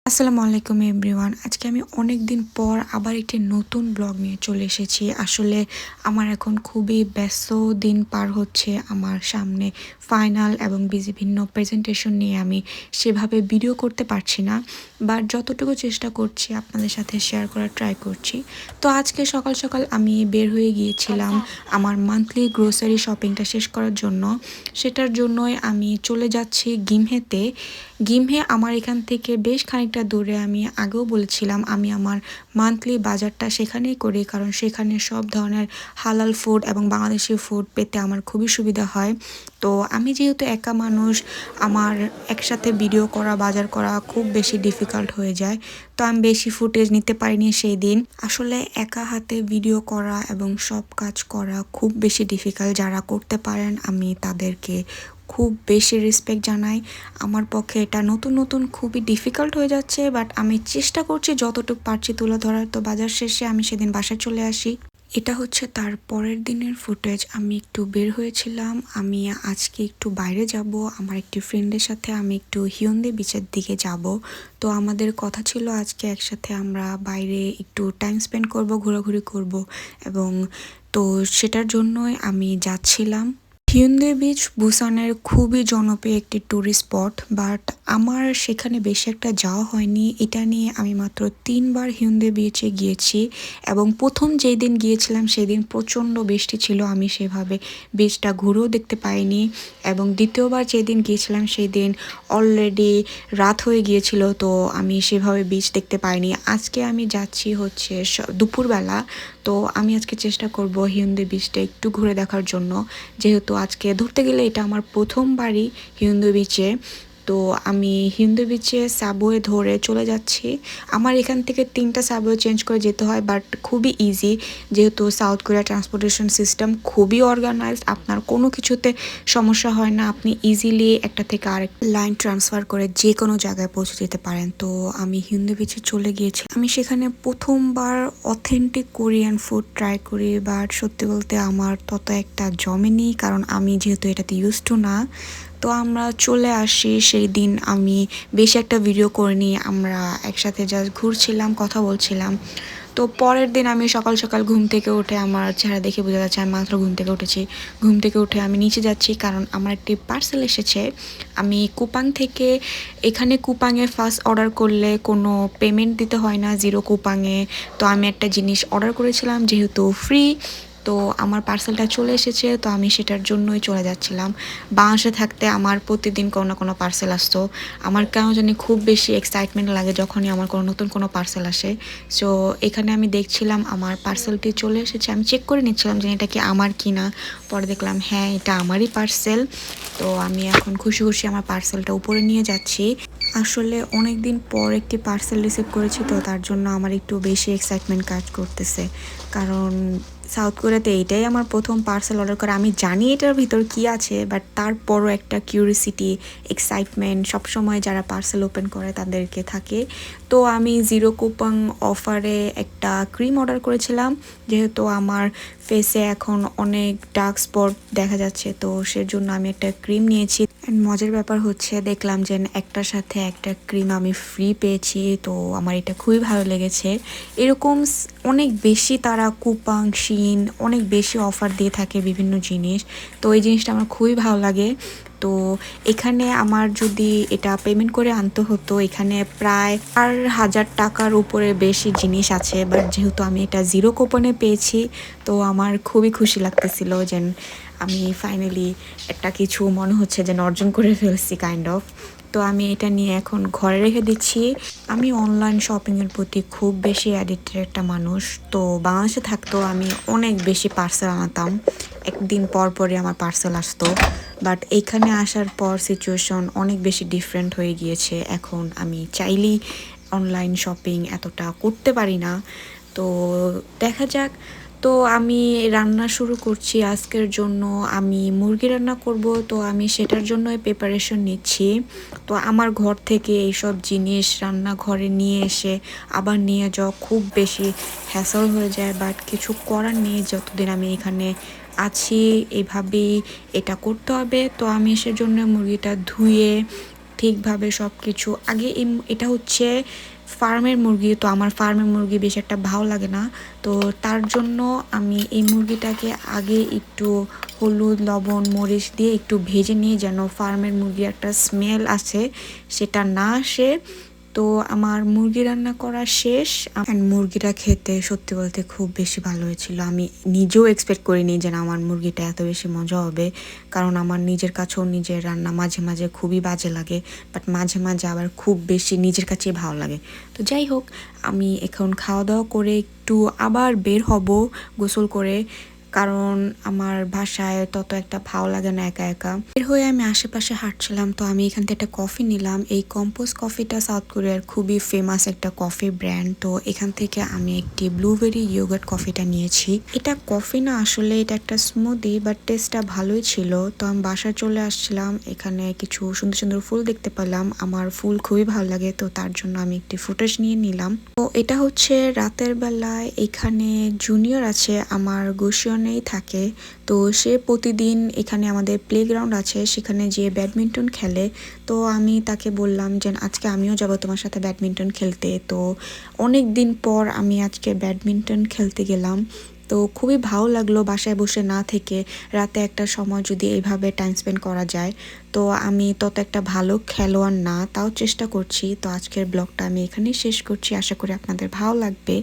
আসসালামু আলাইকুম এভরিওয়ান। আজকে আমি অনেক দিন পর আবার একটি নতুন ব্লগ নিয়ে চলে এসেছি। আসলে আমার এখন খুবই ব্যস্ত দিন পার হচ্ছে। আমার সামনে ফাইনাল এবং বিভিন্ন প্রেজেন্টেশন নিয়ে আমি সেভাবে ভিডিও করতে পারছি না, বাট যতটুকু চেষ্টা করছি আপনাদের সাথে শেয়ার করার ট্রাই করছি। তো আজকে সকাল সকাল আমি বের হয়ে গিয়েছিলাম আমার মান্থলি গ্রোসারি শপিংটা শেষ করার জন্য। সেটার জন্যই আমি চলে যাচ্ছি গিমহেতে। গিমহে আমার এখান থেকে বেশ খানিকটা দূরে। আমি আগেও বলেছিলাম আমি আমার মান্থলি বাজারটা সেখানেই করি, কারণ সেখানে সব ধরনের হালাল ফুড এবং বাংলাদেশি ফুড পেতে আমার খুবই সুবিধা হয়। তো আমি যেহেতু একা মানুষ, আমার একসাথে ভিডিও করা বাজার করা খুব বেশি ডিফিকাল্ট হয়ে যায়। তো আমি বেশি ফুটেজ নিতে পারিনি সেই দিন। আসলে একা হাতে ভিডিও করা এবং সব কাজ করা খুব বেশি ডিফিকাল্ট। যারা করতে পারেন আমি তাদেরকে খুব বেশি রেসপেক্ট জানাই। আমার পক্ষে এটা নতুন নতুন খুবই ডিফিকাল্ট হয়ে যাচ্ছে, বাট আমি চেষ্টা করছি যতটুকু পারছি তুলে ধরার। তো বাজার শেষে আমি সেদিন বাসায় চলে আসি। এটা হচ্ছে তার পরের দিনের ফুটেজ। আমি একটু বের হয়েছিলাম, আমি আজকে একটু বাইরে যাব আমার একটি ফ্রেন্ডের সাথে। আমি একটু হিয়ন্দে বিচের দিকে যাব। তো আমাদের কথা ছিল আজকে একসাথে আমরা বাইরে একটু টাইম স্পেন্ড করব, ঘোরাঘুরি করব, এবং তো সেটার জন্যই আমি যাচ্ছিলাম। হিউন্দে বিচ বুসানের খুবই জনপ্রিয় একটি ট্যুরিস্ট স্পট, বাট আমার সেখানে বেশি একটা যাওয়া হয়নি। এটা নিয়ে আমি মাত্র 3বার হিউন্দে বিচে গিয়েছি, এবং প্রথম যেই দিন গিয়েছিলাম সেই দিন প্রচণ্ড বৃষ্টি ছিল, আমি সেভাবে বিচটা ঘুরেও দেখতে পাইনি। এবং দ্বিতীয়বার যেদিন গিয়েছিলাম সেই দিন অলরেডি রাত হয়ে গিয়েছিল, তো আমি সেভাবে বিচ দেখতে পাইনি। আজকে আমি যাচ্ছি হচ্ছে দুপুরবেলা। তো আমি আজকে চেষ্টা করব হিউন্দে বিচটা একটু ঘুরে দেখার জন্য, যেহেতু আজকে ধরতে গেলে এটা আমার প্রথমবারই হিউন্দে বিচে। তো আমি হিউন্দে বিচে সাবওয়ে ধরে চলে যাচ্ছি। আমার এখান থেকে 3টা সাবওয়ে চেঞ্জ করে যেতে হয়, বাট খুবই ইজি, যেহেতু সাউথ কোরিয়া ট্রান্সপোর্টেশন সিস্টেম খুবই অর্গানাইজড। আপনার কোনো কিছুতে সমস্যা হয় না, আপনি ইজিলি একটা থেকে আরেক লাইন ট্রান্সফার করে যে কোনো জায়গায় পৌঁছে যেতে পারেন। তো আমি হিউন্দে বিচে চলে গিয়েছি। আমি সেখানে প্রথমবার অথেন্টিক কোরিয়ান ফুড ট্রাই করি, বাট সত্যি বলতে আমার তত একটা জমেনি, কারণ আমি যেহেতু এটাতে ইউজ টু না। তো আমরা চলে আসি। সেই দিন আমি বেশি একটা ভিডিও করিনি, আমরা একসাথে জাস্ট ঘুরছিলাম, কথা বলছিলাম। তো পরের দিন আমি সকাল সকাল ঘুম থেকে উঠে, আমার চেহারা দেখে বোঝা যাচ্ছে আমি মাত্র ঘুম থেকে উঠেছি। ঘুম থেকে উঠে আমি নিচে যাচ্ছি, কারণ আমার একটি পার্সেল এসেছে। আমি কুপাং থেকে, এখানে কুপাংয়ে ফার্স্ট অর্ডার করলে কোনো পেমেন্ট দিতে হয় না, জিরো কুপাংয়ে। তো আমি একটা জিনিস অর্ডার করেছিলাম যেহেতু ফ্রি, তো আমার পার্সেলটা চলে এসেছে। তো আমি সেটার জন্যই চলে যাচ্ছিলাম। বাংলাদেশে থাকতে আমার প্রতিদিন কোনো না কোনো পার্সেল আসতো। আমার কেন জানি খুব বেশি এক্সাইটমেন্ট লাগে যখনই আমার কোনো নতুন কোনো পার্সেল আসে। সো এখানে আমি দেখছিলাম আমার পার্সেলটি চলে এসেছে। আমি চেক করে নিচ্ছিলাম যে এটা কি আমার কি না। পরে দেখলাম হ্যাঁ, এটা আমারই পার্সেল। তো আমি এখন খুশি খুশি আমার পার্সেলটা উপরে নিয়ে যাচ্ছি। আসলে অনেক দিন পর একটি পার্সেল রিসিভ করেছি, তো তার জন্য আমার একটু বেশি এক্সাইটমেন্ট কাজ করতেছে, কারণ সাউথ কোরিয়াতে এইটাই আমার প্রথম পার্সেল অর্ডার করা। আমি জানি এটার ভিতর কি আছে, বাট তারপরও একটা কিউরিসিটি, এক্সাইটমেন্ট সবসময় যারা পার্সেল ওপেন করে তাদেরকে থাকে। তো আমি জিরো কুপন অফারে একটা ক্রিম অর্ডার করেছিলাম, যেহেতু আমার ফেসে এখন অনেক ডার্ক স্পট দেখা যাচ্ছে, তো সেজন্য আমি একটা ক্রিম নিয়েছি। অ্যান্ড মজার ব্যাপার হচ্ছে দেখলাম যে একটার সাথে একটা ক্রিম আমি ফ্রি পেয়েছি, তো আমার এটা খুবই ভালো লেগেছে। এরকম অনেক বেশি তারা কুপন শিন অনেক বেশি অফার দিয়ে থাকে বিভিন্ন জিনিস, তো এই জিনিসটা আমার খুবই ভালো লাগে। তো এখানে আমার যদি এটা পেমেন্ট করে আনতে হতো, এখানে প্রায় 4,000 টাকার উপরে বেশি জিনিস আছে, বাট যেহেতু আমি এটা জিরো কুপনে পেয়েছি, তো আমার খুবই খুশি লাগতেছিল যে আমি ফাইনালি একটা কিছু মনে হচ্ছে যেন অর্জন করে ফেলছি কাইন্ড অফ। তো আমি এটা নিয়ে এখন ঘরে রেখে দিচ্ছি। আমি অনলাইন শপিংয়ের প্রতি খুব বেশি অ্যাডিক্টেড একটা মানুষ। তো বাংলাদেশে থাকতেও আমি অনেক বেশি পার্সেল আনাতাম, একদিন পর পরই আমার পার্সেল আসতো। বাট এইখানে আসার পর সিচুয়েশন অনেক বেশি ডিফারেন্ট হয়ে গিয়েছে। এখন আমি চাইলেই অনলাইন শপিং এতটা করতে পারি না। তো দেখা যাক তো আমি রান্না শুরু করছি আজকের জন্য। আমি মুরগি রান্না করব, তো আমি সেটার জন্যই প্রিপারেশন নিচ্ছি। তো আমার ঘর থেকে এইসব জিনিস রান্নাঘরে নিয়ে এসে আবার নিয়ে যাওয়া খুব বেশি হ্যাসল হয়ে যায়, বাট কিছু করার নেই। যতদিন আমি এখানে আছি এভাবেই এটা করতে হবে। তো আমি সেজন্য মুরগিটা ধুয়ে ঠিকভাবে সব কিছু আগে এটা হচ্ছে ফার্মের মুরগি, তো আমার ফার্মের মুরগি বেশি একটা ভালো লাগে না। তো তার জন্য আমি এই মুরগিটাকে আগে একটু হলুদ লবণ মরিচ দিয়ে একটু ভেজে নিয়ে, যেন ফার্মের মুরগি একটা স্মেল আছে সেটা না আসে। তো আমার মুরগি রান্না করা শেষ। মুরগিটা খেতে সত্যি বলতে খুব বেশি ভালো হয়েছিল। আমি নিজেও এক্সপেক্ট করিনি যে আমার মুরগিটা এত বেশি মজা হবে, কারণ আমার নিজের কাছেও নিজের রান্না মাঝে মাঝে খুবই বাজে লাগে, বাট মাঝে মাঝে আবার খুব বেশি নিজের কাছেই ভালো লাগে। তো যাই হোক, আমি এখন খাওয়া দাওয়া করে একটু আবার বের হব গোসল করে, কারণ আমার বাসায় তত একটা ভালো লাগে না একা একা। বের হয়ে আমি আশেপাশে হাঁটছিলাম, তো আমি এখান থেকে একটা কফি নিলাম। এই কম্পোজ কফিটা সাউথ কোরিয়ার খুবই ফেমাস একটা কফি ব্র্যান্ড। তো এখান থেকে আমি একটি ব্লুবেরি ইয়োগার্ট কফিটা নিয়েছি। এটা কফি না, আসলে এটা একটা স্মুদি, বাট টেস্টটা ভালোই ছিল। তো আমি বাসায় চলে আসছিলাম, এখানে কিছু সুন্দর সুন্দর ফুল দেখতে পেলাম। আমার ফুল খুবই ভালো লাগে, তো তার জন্য আমি একটি ফুটেজ নিয়ে নিলাম। তো এটা হচ্ছে রাতের বেলায় এখানে জুনিয়র আছে, আমার গোশিয়নেই থাকে। তো সে প্রতিদিন এখানে আমাদের প্লেগ্রাউন্ড আছে, সেখানে যেয়ে ব্যাডমিন্টন খেলে। তো আমি তাকে বললাম যে আজকে আমিও যাব তোমার সাথে ব্যাডমিন্টন খেলতে। তো অনেক দিন পর আমি আজকে ব্যাডমিন্টন খেলতে গেলাম। তো খুবই ভালো লাগলো বাসায় বসে না থেকে রাতে একটা সময় যদি এইভাবে টাইম স্পেন্ড করা যায়। তো আমি তত একটা ভালো খেলোয়াড় না, তাও চেষ্টা করছি। তো আজকের ব্লগটা আমি এখানেই শেষ করছি, আশা করি আপনাদের ভালো লাগবে।